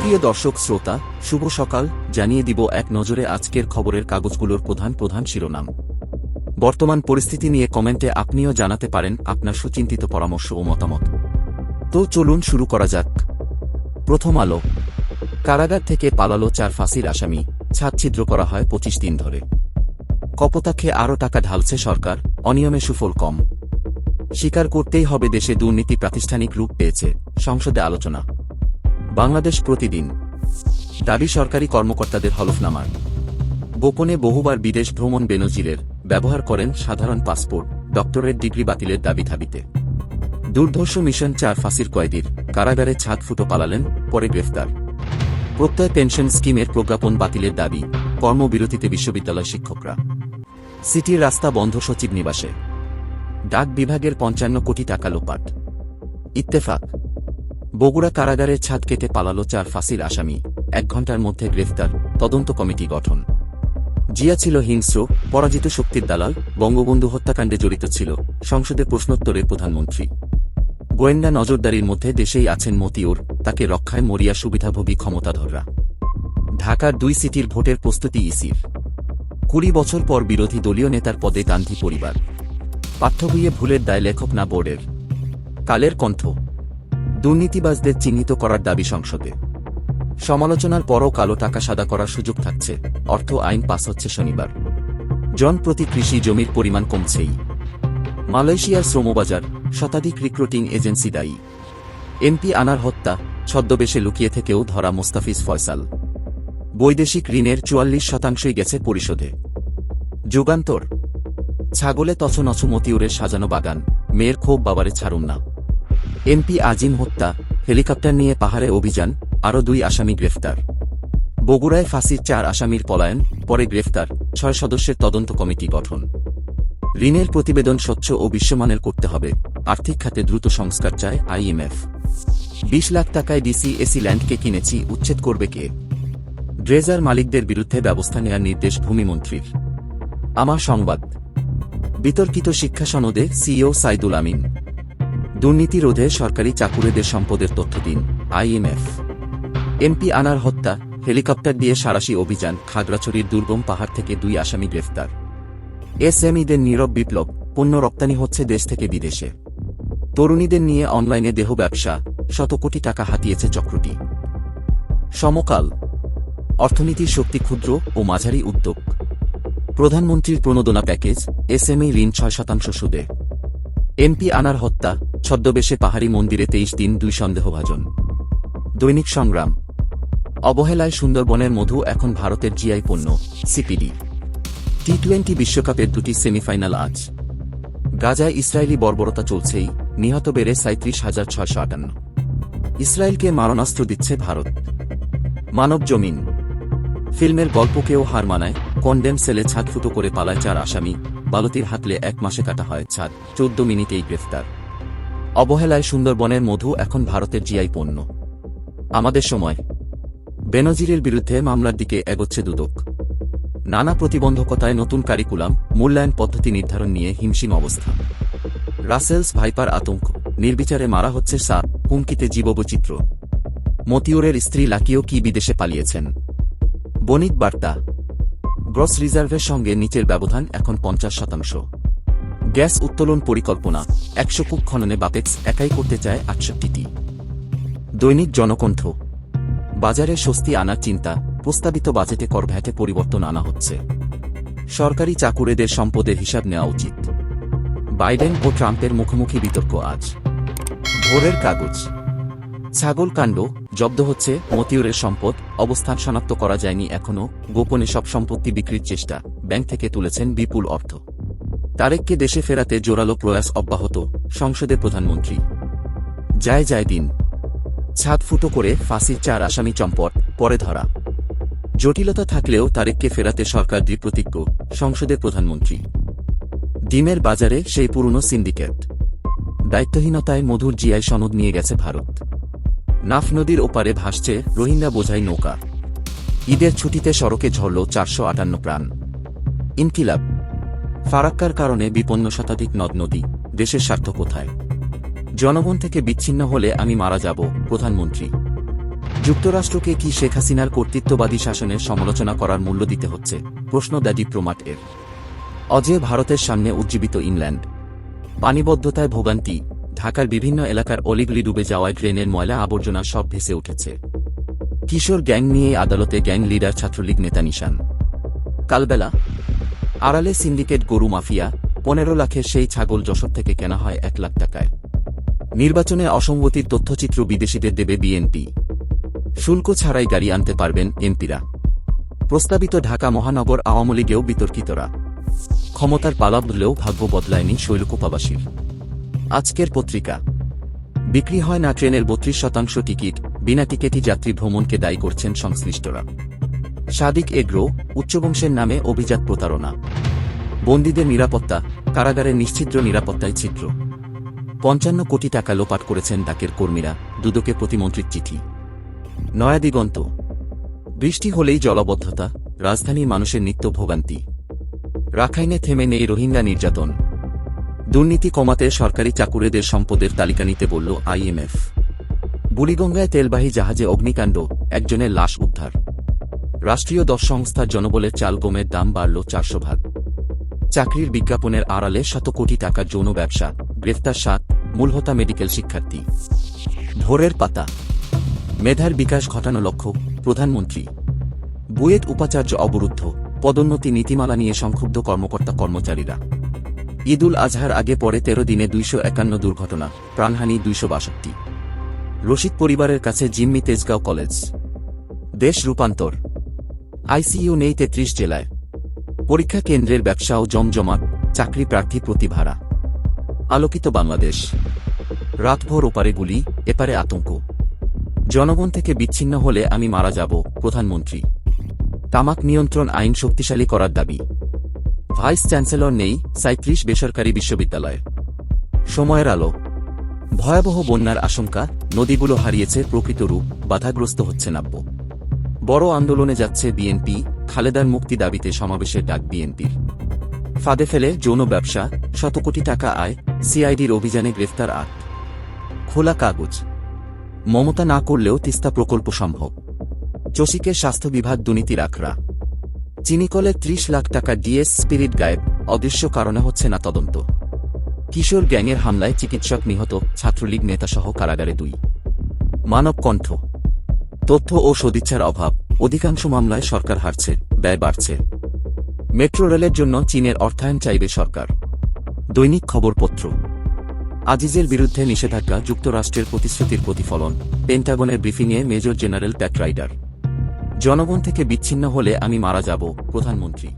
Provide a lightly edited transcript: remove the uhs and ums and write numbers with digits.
সুপ্রিয় দর্শক শ্রোতা, শুভ সকাল। জানিয়ে দিব এক নজরে আজকের খবরের কাগজগুলোর প্রধান শিরোনাম। বর্তমান পরিস্থিতি নিয়ে কমেন্টে আপনিও জানাতে পারেন আপনার সুচিন্তিত পরামর্শ ও মতামত। তো চলুন শুরু করা যাক। প্রথম আলো। কারাগার থেকে পালালো 4 ফাঁসির আসামি, ছাদছিদ্র করা হয় 25 দিন ধরে। কপোতাক্ষে আরও টাকা ঢালছে সরকার, অনিয়মে সুফল কম। স্বীকার করতেই হবে দেশে দুর্নীতি প্রাতিষ্ঠানিক রূপ পেয়েছে, সংসদে আলোচনা। বাংলাদেশ প্রতিদিন। দাবি সরকারি কর্মকর্তাদের হলফনামার। গোপনে বহুবার বিদেশ ভ্রমণ বেনজিরের, ব্যবহার করেন সাধারণ পাসপোর্ট, ডক্টরেট ডিগ্রি বাতিলের দাবি দাবিতে। দুর্ধর্ষ মিশন 4 ফাঁসির কয়েদির, কারাগারে ছাদ ফুটো পালালেন, পরে গ্রেফতার। প্রত্যয় পেনশন স্কিমের প্রজ্ঞাপন বাতিলের দাবি, কর্মবিরতিতে বিশ্ববিদ্যালয় শিক্ষকরা। সিটির রাস্তা বন্ধ সচিব নিবাসে। ডাক বিভাগের 55 কোটি টাকা লোপাট। ইত্তেফাক। বগুড়া কারাগারের ছাদ কেটে পালালো 4 ফাঁসির আসামি, 1 ঘণ্টার মধ্যে গ্রেফতার, তদন্ত কমিটি গঠন। জিয়া ছিল হিংস্র, পরাজিত শক্তির দালাল, বঙ্গবন্ধু হত্যাকাণ্ডে জড়িত ছিল, সংসদে প্রশ্নোত্তরে প্রধানমন্ত্রী। গোয়েন্দা নজরদারির মধ্যে দেশেই আছেন মতিউর, তাকে রক্ষায় মরিয়া সুবিধাভোগী ক্ষমতাধররা। ঢাকার 2 সিটির ভোটের প্রস্তুতি ইসির। 20 বছর পর বিরোধী দলীয় নেতার পদে গান্ধী পরিবার। পাঠ্যবইয়ে ভুলের দায় লেখক না বোর্ডের। কালের কণ্ঠ। দুর্নীতিবাজদের চিহ্নিত করার দাবি সংসদে। সমালোচনার পরও কালো টাকা সাদা করার সুযোগ থাকছে, অর্থ আইন পাস হচ্ছে শনিবার। জনপ্রতি কৃষি জমির পরিমাণ কমছেই। মালয়েশিয়ার শ্রমবাজার, শতাধিক রিক্রুটিং এজেন্সি দায়ী। এমপি আনার হত্যা, ছদ্মবেশে লুকিয়ে থেকেও ধরা মোস্তাফিজ ফয়সাল। বৈদেশিক ঋণের 44% গেছে পরিশোধে। যুগান্তর। ছাগলে তছনছ মতিউরের সাজানো বাগান, মেয়ের ক্ষোভ বাবারে ছাড়ুন না। এমপি আজিম হত্যা, হেলিকপ্টার নিয়ে পাহাড়ে অভিযান, আরও 2 আসামি গ্রেফতার। বগুড়ায় ফাঁসির 4 আসামির পলায়ন, পরে গ্রেফতার, 6 সদস্যের তদন্ত কমিটি গঠন। ঋণের প্রতিবেদন স্বচ্ছ ও বিশ্বমানের করতে হবে, আর্থিক খাতে দ্রুত সংস্কার চায় আইএমএফ। 20 লাখ টাকায় ডিসি-এসি ল্যান্ডকে কিনেছি, উচ্ছেদ করবে কে? ড্রেজার মালিকদের বিরুদ্ধে ব্যবস্থা নেওয়ার নির্দেশ ভূমিমন্ত্রীর। আমার সংবাদ। বিতর্কিত শিক্ষা সনদে সিইও সাইদুল আমিন। দুর্নীতি রোধে সরকারি চাকুরেদের সম্পদের তথ্য দিন, আইএমএফ। এমপি আনার হত্যা, হেলিকপ্টার দিয়ে সাঁড়াশি অভিযান, খাগড়াছড়ির দুর্গম পাহাড় থেকে 2 আসামি গ্রেফতার। এসএমইদের নীরব বিপ্লব, পণ্য রপ্তানি হচ্ছে দেশ থেকে বিদেশে। তরুণীদের নিয়ে অনলাইনে দেহ ব্যবসা, শত কোটি টাকা হাতিয়েছে চক্রটি। সমকাল। অর্থনীতির শক্তি ক্ষুদ্র ও মাঝারি উদ্যোগ। প্রধানমন্ত্রীর প্রণোদনা প্যাকেজ, এসএমই ঋণ 6% সুদে। এমপি আনার হত্যা, ছদ্মবেশে পাহাড়ি মন্দিরে 23 দিন 2 সন্দেহভাজন। দৈনিক সংগ্রাম। অবহেলায় সুন্দরবনের মধু এখন ভারতের জিআই পণ্য, সিপিডি। টি-20 বিশ্বকাপের 2টি সেমিফাইনাল আজ। গাজায় ইসরায়েলি বর্বরতা চলছেই, নিহত বেড়ে 37,658। ইসরায়েলকে মারণাস্ত্র দিচ্ছে ভারত। মানব জমিন। ফিল্মের গল্পকেও হার মানায়, কন্ডেম সেলে ছাদ ফুটো করে পালায় 4 আসামি, বালতির হাতলে 1 মাসে কাটা হয় ছাদ, 14 মিনিটেই গ্রেফতার। অবহেলায় সুন্দরবনের মধু এখন ভারতের জিআই পণ্য। আমাদের সময়। বেনজিরের বিরুদ্ধে মামলার দিকে এগোচ্ছে দুদক। নানা প্রতিবন্ধকতায় নতুন কারিকুলাম, মূল্যায়ন পদ্ধতি নির্ধারণ নিয়ে হিমশিম অবস্থা। রাসেলস ভাইপার আতঙ্ক, নির্বিচারে মারা হচ্ছে সাপ, হুমকিতে জীববৈচিত্র্য। মতিউরের স্ত্রী লাকিও কি বিদেশে পালিয়েছেন? বণিক বার্তা। গ্রস রিজার্ভের সঙ্গে নিচের ব্যবধান এখন 50%। গ্যাস উত্তোলন পরিকল্পনা, 100 কূপ খননে বাপেক্স একাই করতে চায় 68টি। দৈনিক জনকণ্ঠ। বাজারে স্বস্তি আনার চিন্তা, প্রস্তাবিত বাজেটে কর ভ্যাটে পরিবর্তন আনা হচ্ছে। সরকারি চাকুরেদের সম্পদের হিসাব নেওয়া উচিত। বাইডেন ও ট্রাম্পের মুখোমুখি বিতর্ক আজ। ভোরের কাগজ। ছাগল কাণ্ড, জব্দ হচ্ছে মতিউরের সম্পদ, অবস্থান শনাক্ত করা যায়নি এখনও, গোপনে সব সম্পত্তি বিক্রির চেষ্টা, ব্যাংক থেকে তুলেছেন বিপুল অর্থ। তারেককে দেশে ফেরাতে জোরালো প্রয়াস অব্যাহত, সংসদে প্রধানমন্ত্রী। যায় দিন। ছাদ ফুটো করে ফাঁসির 4 আসামি চম্পট, পরে ধরা। জটিলতা থাকলেও তারেককে ফেরাতে সরকার দৃঢ়প্রতিজ্ঞ, সংসদে প্রধানমন্ত্রী। ডিমের বাজারে সেই পুরনো সিন্ডিকেট। দায়িত্বহীনতায় মধুর জিআই সনদ নিয়ে গেছে ভারত। নাফ নদীর ওপারে ভাসছে রোহিঙ্গা বোঝাই নৌকা। ঈদের ছুটিতে সড়কে ঝরল 458 প্রাণ। ইনকিলাব। ফারাক্কার কারণে বিপন্ন শতাধিক নদ নদী, দেশের স্বার্থ কোথায়? জনগণ থেকে বিচ্ছিন্ন হলে আমি মারা যাব, প্রধানমন্ত্রী। যুক্তরাষ্ট্রকে কি শেখ হাসিনার কর্তৃত্ববাদী শাসনের সমালোচনা করার মূল্য দিতে হচ্ছে, প্রশ্ন দ্য ডিপ্লোম্যাট এর। অজেয় ভারতের সামনে উজ্জীবিত ইংল্যান্ড। পানিবদ্ধতায় ভোগান্তি, ঢাকার বিভিন্ন এলাকার অলিগলি ডুবে যাওয়ায় ড্রেনের ময়লা আবর্জনা সব ভেসে উঠেছে। কিশোর গ্যাং নিয়ে আদালতে গ্যাং লিডার ছাত্রলীগ নেতা নিশান। কালবেলা আড়ালে সিন্ডিকেট গরু মাফিয়া, 15 লাখের সেই ছাগল যশোর থেকে কেনা হয় 1 লাখ টাকায়। নির্বাচনে অসঙ্গতির তথ্যচিত্র বিদেশিদের দেবে বিএনপি। শুল্ক ছাড়াই গাড়ি আনতে পারবেন এমপিরা। প্রস্তাবিত ঢাকা মহানগর আওয়ামী লীগেও বিতর্কিতরা। ক্ষমতার পালা বদলেও ভাগ্য বদলায়নি শৈলকুপাবাসীর। আজকের পত্রিকা। বিক্রি হয় না ট্রেনের 32% টিকিট, বিনা টিকেটই যাত্রী ভ্রমণকে দায়ী করছেন সংশ্লিষ্টরা। সাদিক এগ্রো, উচ্চবংশের নামে অভিজাত প্রতারণা। বন্দীদের নিরাপত্তা, কারাগারের নিশ্ছিদ্র নিরাপত্তায় ছিদ্র। 55 কোটি টাকা লোপাট করেছেন ডাকের কর্মীরা, দুদকে প্রতিমন্ত্রীর চিঠি। নয়া দিগন্ত। বৃষ্টি হলেই জলাবদ্ধতা, রাজধানীর মানুষের নিত্য ভোগান্তি। রাখাইনে থেমে নেই রোহিঙ্গা নির্যাতন। দুর্নীতি কমাতে সরকারি চাকুরেদের সম্পদের তালিকা নিতে বলল আইএমএফ। বুড়িগঙ্গায় তেলবাহী জাহাজে অগ্নিকাণ্ড, একজনের লাশ উদ্ধার। রাষ্ট্রীয় 10 সংস্থার জনবলের চাল গমের দাম বাড়ল 400 ভাগ। চাকরির বিজ্ঞাপনের আড়ালে শত কোটি টাকার যৌন ব্যবসা, গ্রেফতার 7 মূলহোতা মেডিকেল শিক্ষার্থী। ভোরের পাতা। মেধার বিকাশ ঘটানো লক্ষ্য, প্রধানমন্ত্রী। বুয়েট উপাচার্য অবরুদ্ধ, পদোন্নতি নীতিমালা নিয়ে সংক্ষুব্ধ কর্মকর্তা কর্মচারীরা। ঈদুল আজহার আগে পরে 13 দিনে 251 দুর্ঘটনা, প্রাণহানি 262। রশিদ পরিবারের কাছে জিম্মি তেজগাঁও কলেজ। দেশ রূপান্তর। আইসিইউ নেই 33 জেলায়। পরীক্ষা কেন্দ্রের ব্যবসাও জমজমাট, চাকরি প্রার্থী প্রতিভারা। আলোকিত বাংলাদেশ। রাতভর ওপারে গুলি, এপারে আতঙ্ক। জনগণ থেকে বিচ্ছিন্ন হলে আমি মারা যাব, প্রধানমন্ত্রী। তামাক নিয়ন্ত্রণ আইন শক্তিশালী করার দাবি। ভাইস চ্যান্সেলর নেই 37 বেসরকারি বিশ্ববিদ্যালয়ে। সময়ের আলো। ভয়াবহ বন্যার আশঙ্কা, নদীগুলো হারিয়েছে প্রকৃত রূপ, বাধাগ্রস্ত হচ্ছে নাব্য। বড় আন্দোলনে যাচ্ছে বিএনপি, খালেদার মুক্তি দাবিতে সমাবেশের ডাক বিএনপির। ফাঁদে ফেলে যৌন ব্যবসা, শত কোটি টাকা আয়, সিআইডির অভিযানে গ্রেফতার 8। খোলা কাগজ। মমতা না করলেও তিস্তা প্রকল্প সম্ভব। চসিকের স্বাস্থ্য বিভাগ দুর্নীতির আখড়া। চিনিকলে 30 লাখ টাকা ডিএস স্পিরিট গায়েব, অদৃশ্য কারণে হচ্ছে না তদন্ত। কিশোর গ্যাংয়ের হামলায় চিকিৎসক নিহত, ছাত্রলীগ নেতাসহ কারাগারে 2। মানব কণ্ঠ। তথ্য ও সদিচ্ছার অভাব, অধিকাংশ মামলায় সরকার হারছে, ব্যয় বাড়ছে। মেট্রো রেলের জন্য চীনের অর্থায়ন চাইবে সরকার। দৈনিক খবরপত্র। আজিজের বিরুদ্ধে নিষেধাজ্ঞা যুক্তরাষ্ট্রের প্রতিশ্রুতির প্রতিফলন, পেন্টাগনের ব্রিফিংয়ে মেজর জেনারেল প্যাট রাইডার। জনগণ থেকে বিচ্ছিন্ন হলে আমি মারা যাব, প্রধানমন্ত্রী।